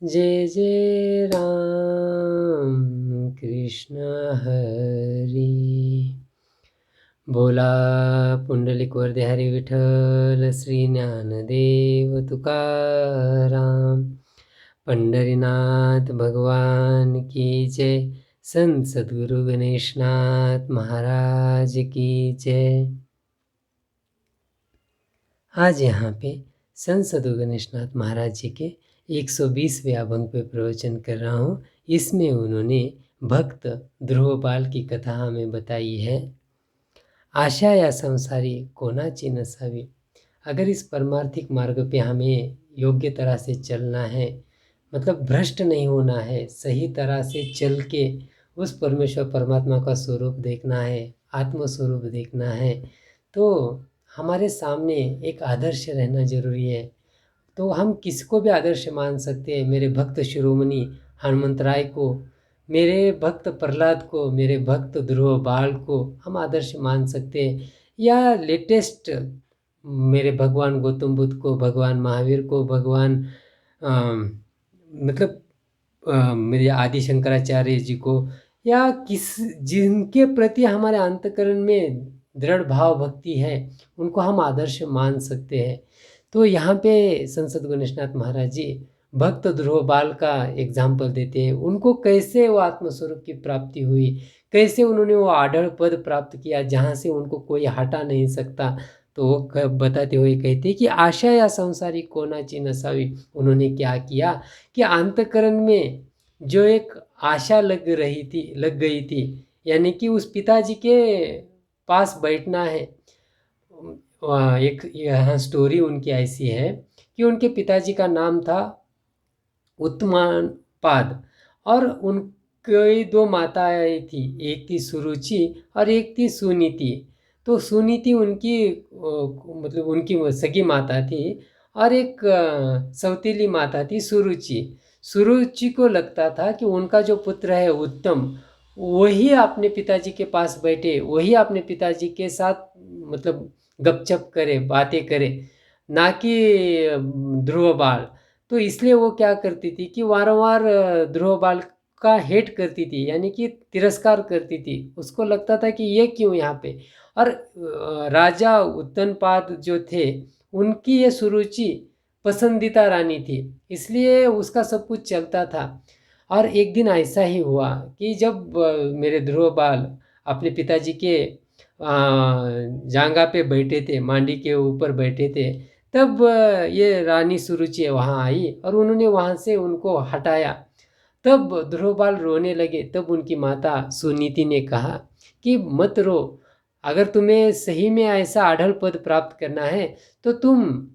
जय जय राम कृष्ण हरी। बोला पुंडलिक वरदे हरी विठ्ठल श्री ज्ञानदेव तुकाराम। पंढरीनाथ भगवान की जय। संत सद्गुरु गणेशनाथ महाराज की जय। आज यहाँ पे संत सद्गुरु गणेशनाथ महाराज जी के 120वें अभंग पे प्रवचन कर रहा हूँ। इसमें उन्होंने भक्त ध्रुवपाल की कथा हमें बताई है। आशा या संसारी कोणाची नसावी। अगर इस परमार्थिक मार्ग पे हमें योग्य तरह से चलना है, मतलब भ्रष्ट नहीं होना है, सही तरह से चल के उस परमेश्वर परमात्मा का स्वरूप देखना है, आत्म स्वरूप देखना है, तो हमारे सामने एक आदर्श रहना जरूरी है। तो हम किसको भी आदर्श मान सकते हैं। मेरे भक्त शिरोमणि हनुमंतराय को, मेरे भक्त प्रहलाद को, मेरे भक्त ध्रुव बाल को हम आदर्श मान सकते हैं, या लेटेस्ट मेरे भगवान गौतम बुद्ध को, भगवान महावीर को, भगवान मतलब मेरे आदि शंकराचार्य जी को, या जिनके प्रति हमारे अंतःकरण में दृढ़ भाव भक्ति है, उनको हम आदर्श मान सकते हैं। तो यहाँ पे संत सद्गुरु गणेशनाथ महाराज जी भक्त ध्रुव बाल का एग्जाम्पल देते हैं। उनको कैसे वो आत्मस्वरूप की प्राप्ति हुई, कैसे उन्होंने वो आढ़ड़ पद प्राप्त किया जहाँ से उनको कोई हटा नहीं सकता। तो वो बताते हुए कहते हैं कि आशा या संसारी कोणाची नसावी। उन्होंने क्या किया कि अंतःकरण में जो एक आशा लग गई थी, यानी कि उस पिताजी के पास बैठना है। एक यहाँ स्टोरी उनकी ऐसी है कि उनके पिताजी का नाम था उत्तमापाद, और उनकी दो माताएं थी, एक थी सुरुचि और एक थी सुनीति। तो सुनीति उनकी मतलब उनकी सगी माता थी, और एक सौतीली माता थी सुरुचि। सुरुचि को लगता था कि उनका जो पुत्र है उत्तम, वही अपने पिताजी के पास बैठे, वही अपने पिताजी के साथ मतलब गपशप करे, बातें करे, ना कि ध्रुव बाल। तो इसलिए वो क्या करती थी कि वारंवार ध्रुव बाल का हेट करती थी, यानी कि तिरस्कार करती थी। उसको लगता था कि ये क्यों यहाँ पे। और राजा उत्तनपाद जो थे, उनकी ये सुरुचि पसंदीदा रानी थी, इसलिए उसका सब कुछ चलता था। और एक दिन ऐसा ही हुआ कि जब मेरे ध्रुव बाल अपने पिताजी के जांगा पे बैठे थे, मांडी के ऊपर बैठे थे, तब ये रानी सुरुचि वहाँ आई और उन्होंने वहाँ से उनको हटाया। तब ध्रुव बाल रोने लगे। तब उनकी माता सुनीति ने कहा कि मत रो, अगर तुम्हें सही में ऐसा आढ़ल पद प्राप्त करना है तो तुम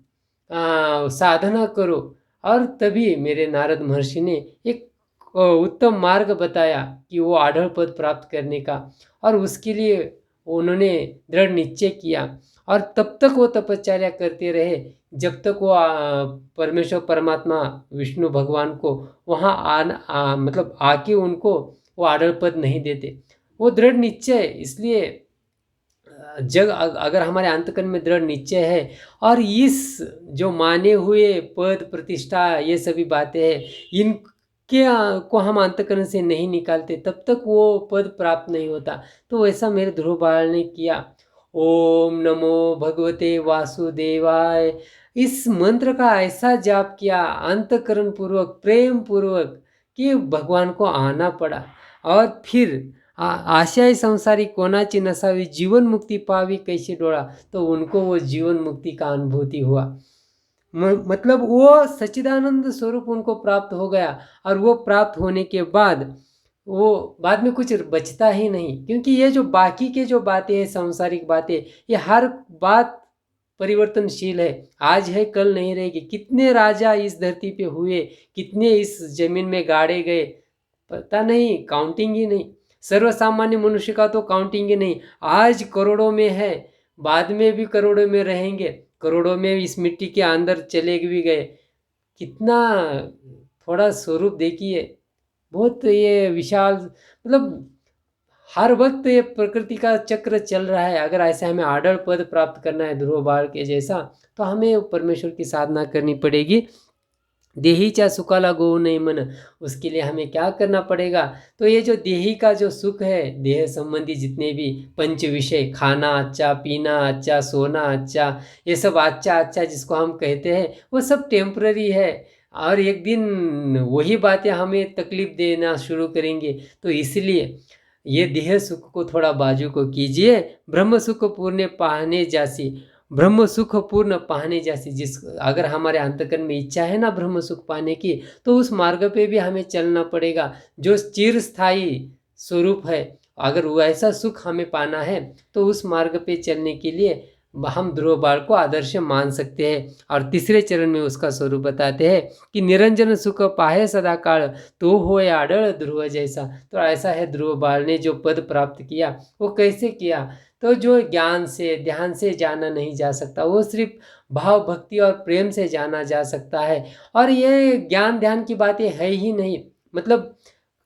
साधना करो। और तभी मेरे नारद महर्षि ने एक उत्तम मार्ग बताया कि वो आढ़ल पद प्राप्त करने का, और उसके लिए उन्होंने दृढ़ निश्चय किया। और तब तक वो तपश्चर्या करते रहे जब तक वो परमेश्वर परमात्मा विष्णु भगवान को वहाँ मतलब आके उनको वो आढ़ल पद नहीं देते। वो दृढ़ निश्चय, इसलिए अगर हमारे अंतकरण में दृढ़ निश्चय है और इस जो माने हुए पद प्रतिष्ठा ये सभी बातें हैं, इनके को हम अंतकरण से नहीं निकालते, तब तक वो पद प्राप्त नहीं होता। तो वैसा मेरे ध्रुव बाल ने किया। ओम नमो भगवते वासुदेवाय, इस मंत्र का ऐसा जाप किया अंतकरण पूर्वक, प्रेम पूर्वक, कि भगवान को आना पड़ा। और फिर आशय संसारी कोणाची नसावी, जीवन मुक्ति पावी कैसे डोळा, तो उनको वो जीवन मुक्ति का अनुभूति हुआ। मतलब वो सच्चिदानंद स्वरूप उनको प्राप्त हो गया। और वो प्राप्त होने के बाद वो बाद में कुछ बचता ही नहीं, क्योंकि ये जो बाकी के जो बातें हैं, सांसारिक बातें, ये हर बात परिवर्तनशील है। आज है कल नहीं रहेगी। कितने राजा इस धरती पे हुए, कितने इस जमीन में गाड़े गए, पता नहीं, काउंटिंग ही नहीं। सर्वसामान्य मनुष्य का तो काउंटिंग ही नहीं। आज करोड़ों में है, बाद में भी करोड़ों में रहेंगे, करोड़ों में इस मिट्टी के अंदर चले भी गए। कितना थोड़ा स्वरूप देखिए, बहुत ये विशाल, मतलब हर वक्त ये प्रकृति का चक्र चल रहा है। अगर ऐसे हमें आढ़ड़ पद प्राप्त करना है ध्रुव बाल के जैसा, तो हमें परमेश्वर की साधना करनी पड़ेगी। देहीच्या सुखाला गो नहीं मन, उसके लिए हमें क्या करना पड़ेगा? तो ये जो देही का जो सुख है, देह संबंधी जितने भी पंच विषय, खाना अच्छा, पीना अच्छा, सोना अच्छा, ये सब अच्छा अच्छा जिसको हम कहते हैं, वो सब टेम्पररी है और एक दिन वही बातें हमें तकलीफ देना शुरू करेंगे। तो इसलिए ये देह सुख को थोड़ा बाजू को कीजिए, ब्रह्म सुख पूर्ण पाहने जासी, ब्रह्म सुख पूर्ण पाने जैसी जिस अगर हमारे अंतःकरण में इच्छा है ना ब्रह्म सुख पाने की, तो उस मार्ग पे भी हमें चलना पड़ेगा जो चिरस्थायी स्वरूप है। अगर वैसा सुख हमें पाना है तो उस मार्ग पे चलने के लिए हम ध्रुव बाल को आदर्श मान सकते हैं। और तीसरे चरण में उसका स्वरूप बताते हैं कि निरंजन सुख पाहे सदा काल, तो होए आडल ध्रुव जैसा। तो ऐसा है ध्रुव बाल ने जो पद प्राप्त किया, वो कैसे किया? तो जो ज्ञान से ध्यान से जाना नहीं जा सकता, वो सिर्फ भाव भक्ति और प्रेम से जाना जा सकता है। और ये ज्ञान ध्यान की बातें है ही नहीं। मतलब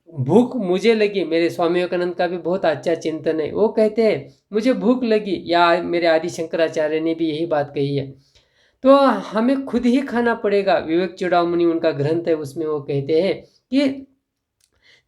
भूख मुझे लगी, मेरे स्वामी विवेकानंद का भी बहुत अच्छा चिंतन है, वो कहते हैं मुझे भूख लगी, या मेरे आदि शंकराचार्य ने भी यही बात कही है, तो हमें खुद ही खाना पड़ेगा। विवेक चूड़ामणि उनका ग्रंथ है, उसमें वो कहते हैं कि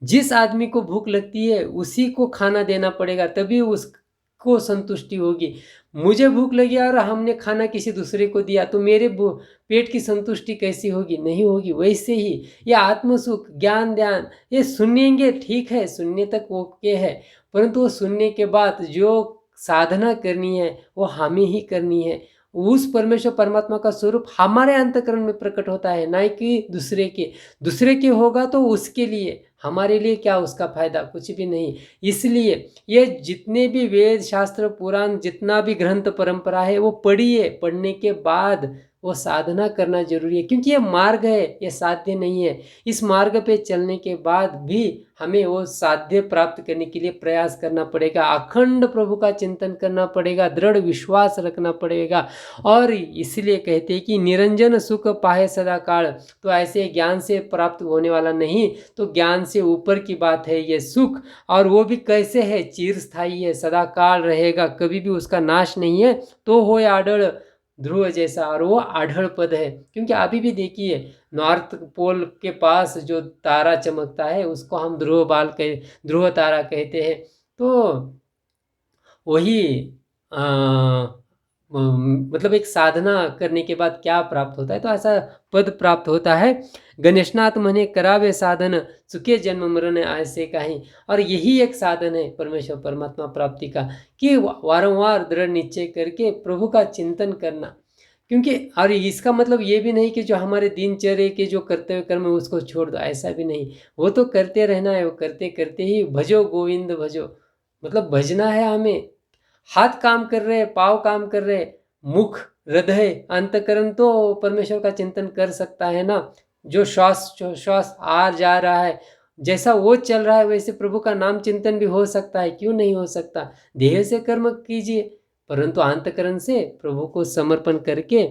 जिस आदमी को भूख लगती है उसी को खाना देना पड़ेगा, तभी उसको संतुष्टि होगी। मुझे भूख लगी और हमने खाना किसी दूसरे को दिया तो मेरे पेट की संतुष्टि कैसी होगी? नहीं होगी। वैसे ही ये आत्मसुख, ज्ञान ध्यान, ये सुनेंगे ठीक है, सुनने तक ओके है, परंतु वो सुनने के बाद जो साधना करनी है वो हमें ही करनी है। उस परमेश्वर परमात्मा का स्वरूप हमारे अंतःकरण में प्रकट होता है, ना कि दूसरे के होगा तो उसके लिए, हमारे लिए क्या उसका फायदा? कुछ भी नहीं। इसलिए ये जितने भी वेद शास्त्र पुराण जितना भी ग्रंथ परंपरा है वो पढ़िए, पढ़ने के बाद वो साधना करना जरूरी है, क्योंकि ये मार्ग है, ये साध्य नहीं है। इस मार्ग पे चलने के बाद भी हमें वो साध्य प्राप्त करने के लिए प्रयास करना पड़ेगा, अखंड प्रभु का चिंतन करना पड़ेगा, दृढ़ विश्वास रखना पड़ेगा। और इसलिए कहते हैं कि निरंजन सुख पाहे सदा काल, तो ऐसे ज्ञान से प्राप्त होने वाला नहीं, तो ज्ञान से ऊपर की बात है ये सुख। और वो भी कैसे है? चिरस्थायी है, सदा काल रहेगा, कभी भी उसका नाश नहीं है। तो हो आडल ध्रुव जैसा, और वो आढ़ पद है, क्योंकि अभी भी देखिए नॉर्थ पोल के पास जो तारा चमकता है उसको हम ध्रुव तारा कहते हैं। तो वही मतलब एक साधना करने के बाद क्या प्राप्त होता है? तो ऐसा पद प्राप्त होता है, गणेशनाथ मने करावे साधन, चुके जन्म मरण ऐसे कहीं। और यही एक साधन है परमेश्वर परमात्मा प्राप्ति का, कि वारंवार दृढ़ निश्चय करके प्रभु का चिंतन करना। क्योंकि और इसका मतलब ये भी नहीं कि जो हमारे दिनचर्या के जो कर्तव्य कर्म है उसको छोड़ दो, ऐसा भी नहीं। वो तो करते रहना है, वो करते करते ही भजो गोविंद भजो, मतलब भजना है हमें। हाथ काम कर रहे, पाँव काम कर रहे, मुख, हृदय, अंतकरण तो परमेश्वर का चिंतन कर सकता है ना। जो श्वास आ जा रहा है, जैसा वो चल रहा है वैसे प्रभु का नाम चिंतन भी हो सकता है, क्यों नहीं हो सकता? देह से कर्म कीजिए, परंतु अंतकरण से प्रभु को समर्पण करके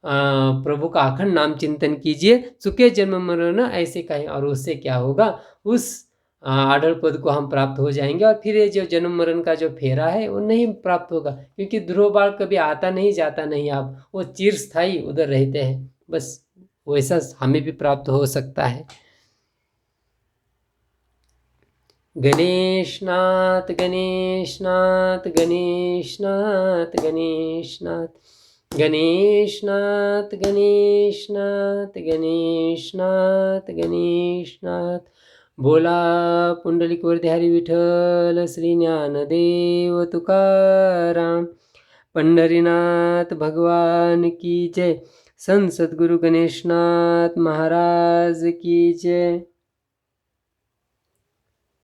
प्रभु का अखंड नाम चिंतन कीजिए। चुके जन्म मरण ऐसे कहें, और उससे क्या होगा? उस आर्डर पद को हम प्राप्त हो जाएंगे, और फिर ये जो जन्म मरण का जो फेरा है वो नहीं प्राप्त होगा, क्योंकि ध्रुव बाल कभी आता नहीं जाता नहीं, आप वो चिरस्थायी उधर रहते हैं। बस वैसा हमें भी प्राप्त हो सकता है। गणेशनाथ गणेशनाथ गणेशनाथ गणेशनाथ गणेशनाथ गणेशनाथ गणेशनाथ गणेशनाथ। बोला पुंडलिक वरदेहरी विठ्ठल श्री ज्ञानदेव तुकाराम। पंढरीनाथ भगवान की जय। संत सद्गुरु गणेशनाथ महाराज की जय।